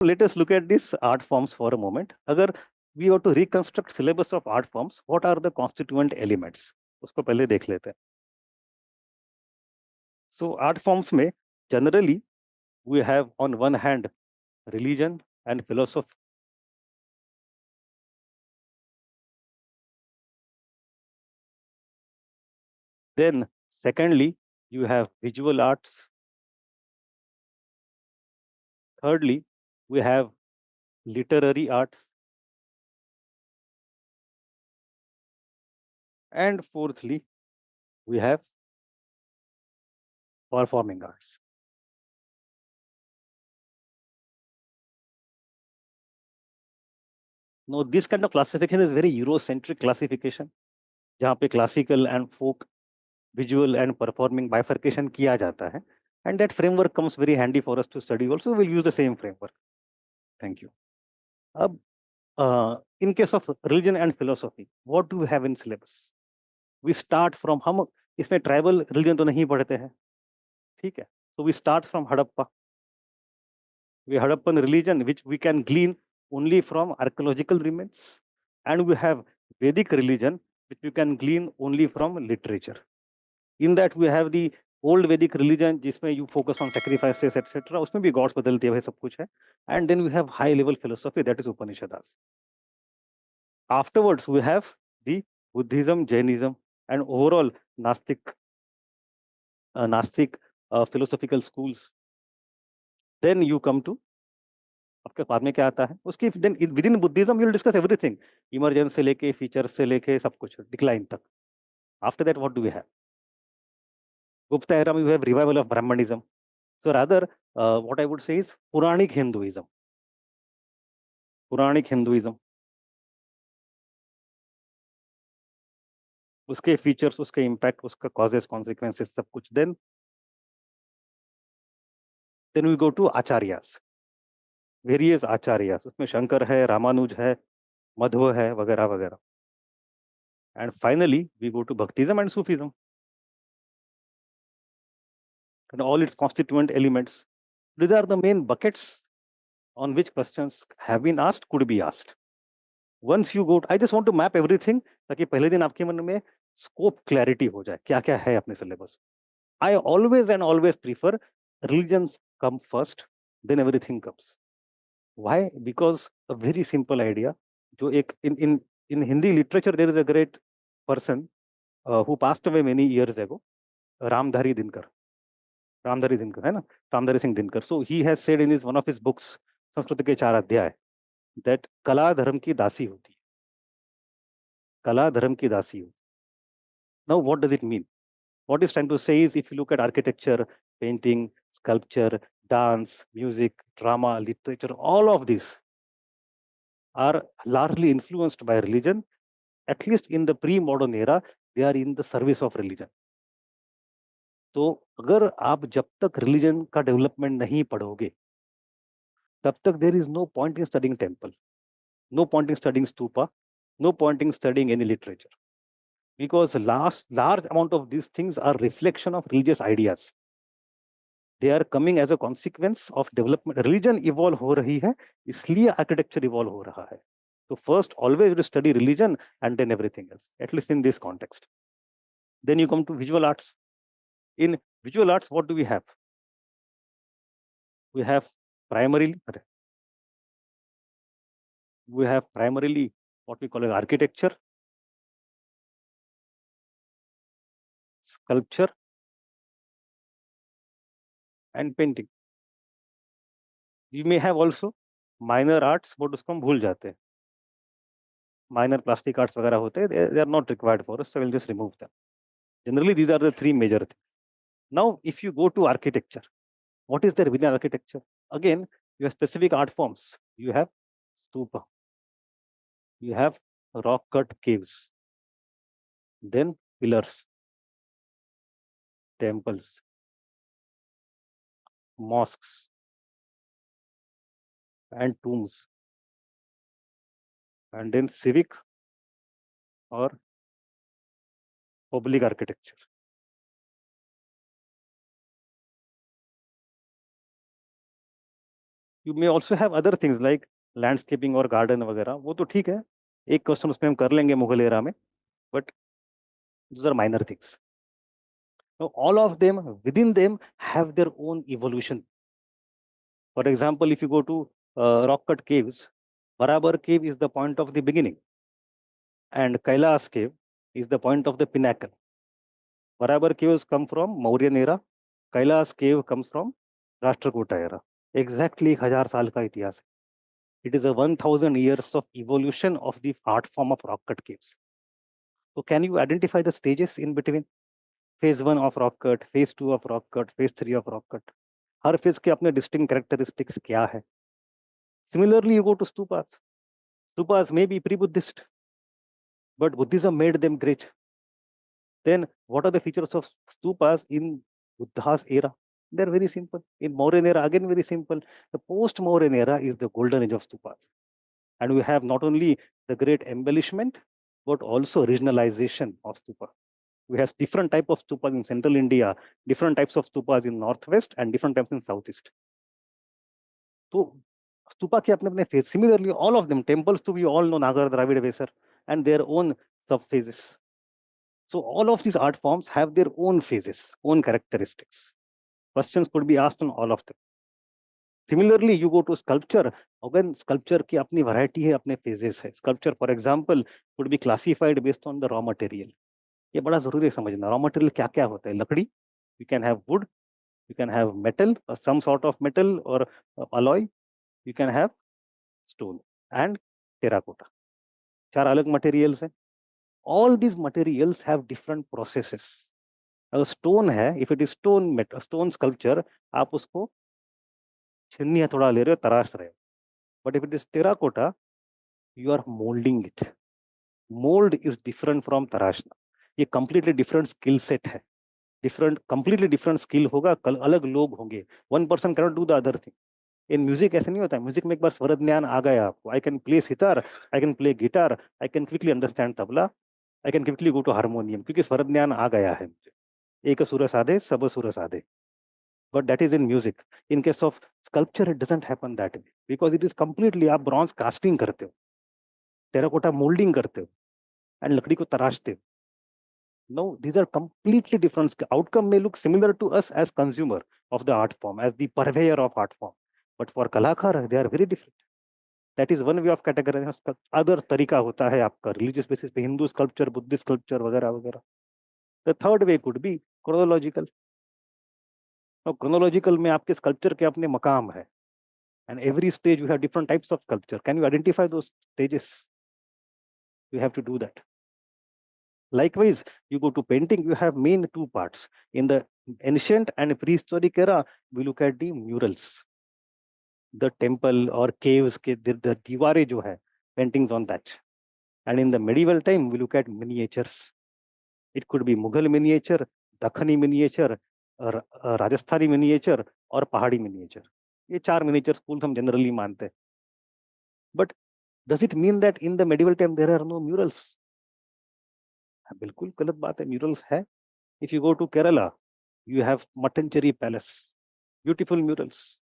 Let us look at this art forms for a moment. अगर we have to reconstruct syllabus of art forms, what are the constituent elements? उसको पहले देख लेते हैं. So art forms में generally we have on one hand religion and philosophy. Then secondly you have visual arts. Thirdly we have literary arts. And fourthly we have performing arts. Now this kind of classification is very Eurocentric classification, जहाँ पे classical and folk, visual and performing bifurcation किया जाता है, and that framework comes very handy for us to study. Also, we'll use the same framework. Thank you. अब in case of religion and philosophy, what do we have in syllabus? We start from हम इसमें tribal religion तो नहीं पढ़ते हैं, ठीक है? So we start from Hadappa. We Hadappan religion which we can glean only from archaeological remains, and we have Vedic religion which we can glean only from literature. In that we have the old Vedic religion जिसमें you focus on sacrifices etc. उसमें भी gods बदलते हुए सब कुछ है, and then we have high level philosophy, that is Upanishads. Afterwards we have the Buddhism, Jainism, and overall Nastic philosophical schools. Then you come to आपके बाद में क्या आता है उसकी, then within Buddhism you will discuss everything, emergence से लेके features से लेके सब कुछ decline तक. After that what do we have? Gupta era we have revival of Brahmanism. So rather what I would say is Puranic Hinduism. Puranic Hinduism. उसके features, उसके impact, उसका causes, consequences सब कुछ. Then we go to Acharyas. Various Acharyas. उसमें शंकर है, रामानुज है, मध्व है, वगैरह वगैरह. And finally we go to Bhaktism and Sufism. And all its constituent elements. These are the main buckets on which questions have been asked, could be asked. Once you go, I just want to map everything ताकि पहले दिन आपके मन में scope clarity हो जाए, क्या क्या है अपने syllabus. I always prefer religions come first, then everything comes. Why? Because a very simple idea. जो एक in Hindi literature there is a great person who passed away many years ago, Ramdhari Dinkar. Ramdhari Dinkar है ना, Ramdhari Singh Dinkar. So he has said in his one of his books, Sanskrit के 4 अध्याय, that कला धर्म की दासी होती है. कला धर्म की दासी होती. Now what does it mean? What he's trying to say is, if you look at architecture, painting, sculpture, dance, music, drama, literature, all of these are largely influenced by religion. At least in the pre-modern era, they are in the service of religion. तो अगर आप जब तक religion का development नहीं पढ़ोगे, तब तक there is no point in studying temple, no point in studying stupa, no point in studying any literature, because large amount of these things are reflection of religious ideas. They are coming as a consequence of development. Religion evolve हो रही है, इसलिए architecture evolve हो रहा है. So first always to study religion and then everything else, at least in this context. Then you come to visual arts. In visual arts, what do we have? We have primarily what we call as architecture, sculpture, and painting. You may have also minor arts, but उसको हम भूल जाते हैं. Minor plastic arts वगैरह होते हैं, they are not required for us, so we'll just remove them. Generally, these are the 3 major things. Now, if you go to architecture, what is there within architecture? Again, you have specific art forms. You have stupa, you have rock cut caves, then pillars, temples, mosques, and tombs, and then civic or public architecture. You may also have other things like landscaping और garden वगैरह, वो तो ठीक है, एक question उसमें हम कर लेंगे मुगल एरा में, but those are minor things. Now, all of them within them have their own evolution. For example, if you go to rock cut caves, Barabar cave is the point of the beginning, and Kailas cave is the point of the pinnacle. Barabar caves come from Mauryan era, Kailas cave comes from Rashtrakuta era. Exactly 1000 साल का इतिहास है. It is a 1000 years of evolution of the art form of rock cut caves. So can you identify the stages in between? Phase 1 of rock cut, phase 2 of rock cut, phase 3 of rock cut. Her phase के अपने distinct characteristics क्या है. Similarly, you go to stupas. Stupas may be pre-Buddhist, but Buddhism made them great. Then what are the features of stupas in Buddha's era? They're very simple. In Mauryan era, again very simple. The post-Mauryan era is the golden age of stupas. And we have not only the great embellishment, but also regionalization of stupa. We have different type of stupas in central India, different types of stupas in northwest, and different types in southeast. So stupa के अपने अपने phase. Similarly, all of them, temples too, we all know Nagar, Dravid, Vesar, and their own sub-phases. So all of these art forms have their own phases, own characteristics. Questions could be asked on all of them. Similarly, you go to sculpture. Again, sculpture की अपनी variety है, अपने phases है. Sculpture, for example, could be classified based on the raw material. ये बड़ा जरूरी है समझना. Raw material क्या क्या होता है? लकड़ी, you can have wood, you can have metal, some sort of metal or alloy, you can have stone and terracotta. चार अलग materials हैं. All these materials have different processes. अगर stone है, if it is stone sculpture, आप उसको छिन्नी हथौड़ा ले रहे हो, तराश रहे हो. But if it is terracotta, you are molding it. Mold is different from तराशना. ये completely different skill set है. Completely different skill होगा, अलग लोग होंगे. One person cannot do the other thing. In music ऐसे नहीं होता है. Music में एक बार स्वर ज्ञान आ गया आपको. I can play sitar, I can play guitar, I can quickly understand tabla, I can quickly go to harmonium, क्योंकि स्वर ज्ञान आ गया है मुझे. एक सुर साधे सब सुर साधे. But that is in music. In case of sculpture, it doesn't happen that way, because it is completely, आप bronze casting करते हो, terracotta molding करते हो, and लकड़ी को तराशते हो. No, these are completely different. Outcome may look similar to us as consumer of the art form, as the purveyor of art form, but for kalakar, they are very different. That is one way of categorizing. Other तरीका होता है आपका religious basis पे, Hindu sculpture, Buddhist sculpture वगैरह वगैरह. The third way could be chronological. Now, chronological में आपके sculpture के अपने मकाम है, and every stage you have different types of sculpture. Can you identify those stages? You have to do that. Likewise, you go to painting, you have main two parts. In the ancient and prehistoric era, we look at the murals, the temple or caves, the diware jo hai, paintings on that. And in the medieval time, we look at miniatures. It could be Mughal miniature, Dakhani miniature, Rajasthani miniature, or Pahadi miniature. ये चार miniature schools हम generally मानते हैं. But does it mean that in the medieval time there are no murals? बिल्कुल गलत बात है. Murals है. If you go to Kerala, you have Mattancherry Palace, beautiful murals.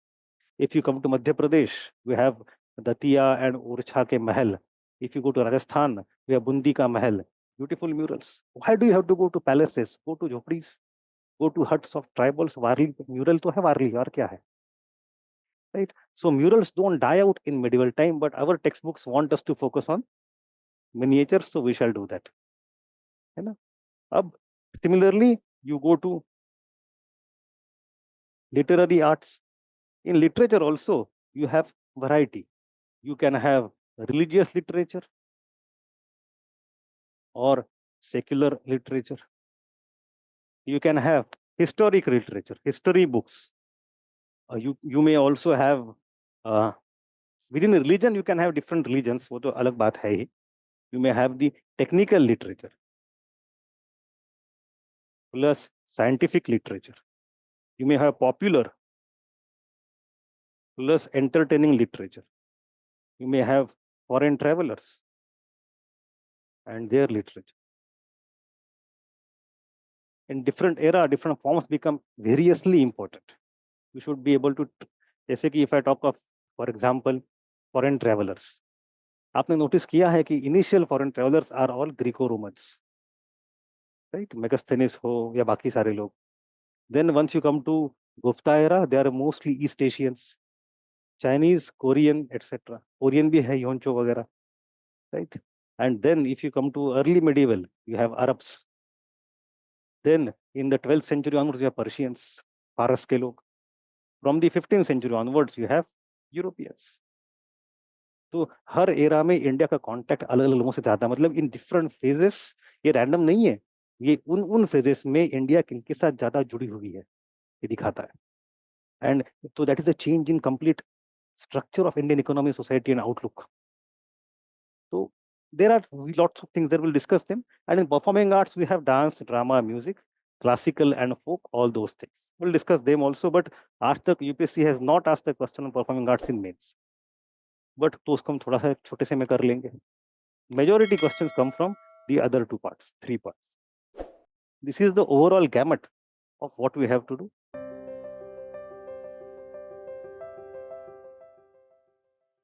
If you come to Madhya Pradesh, you have Datia and Orchha ke Mahal. If you go to Rajasthan, you have Bundi ka Mahal, beautiful murals. Why do you have to go to palaces? Go to jhopdis, go to huts of tribals. Warli mural to hai, Warli, aur kya hai? Right? So murals don't die out in medieval time, but our textbooks want us to focus on miniatures, so we shall do that. है ना? अब similarly, you go to literary arts. In literature also, you have variety. You can have religious literature or secular literature. You can have historic literature, history books. You may also have within religion, you can have different religions. वो तो अलग बात है ही. You may have the technical literature plus scientific literature. You may have popular plus entertaining literature. You may have foreign travelers and their literature. In different era, different forms become variously important. You should be able to, जैसे कि if I talk of for example foreign travellers, आपने notice किया है कि initial foreign travellers are all Greco Romans, right, Megasthenes हो या बाकी सारे लोग. Then once you come to Gupta era, they are mostly East Asians, Chinese, Korean etcetera. Korean भी है, योंचो वगैरह, right. And then if you come to early medieval, you have Arabs. Then in the 12th century onwards, you have Persians, Paras के लोग. From the 15th century onwards, you have Europeans. तो हर era में India का contact अलग अलग लोगों से जाता है, मतलब इन डिफरेंट फेजेस. ये रैंडम नहीं है, ये उन फेजेस में इंडिया किनके साथ ज्यादा जुड़ी हुई है ये दिखाता है. एंड तो that is a change in complete structure of Indian economy, society, and outlook. So there are lots of things that we'll discuss them. And in performing arts, we have dance, drama, music, classical, and folk, all those things. We'll discuss them also. But आज तक UPSC has not asked the question on performing arts in mains. But तो उसको हम थोड़ा सा छोटे से में कर लेंगे. Majority questions come from the other two parts, three parts. This is the overall gamut of what we have to do.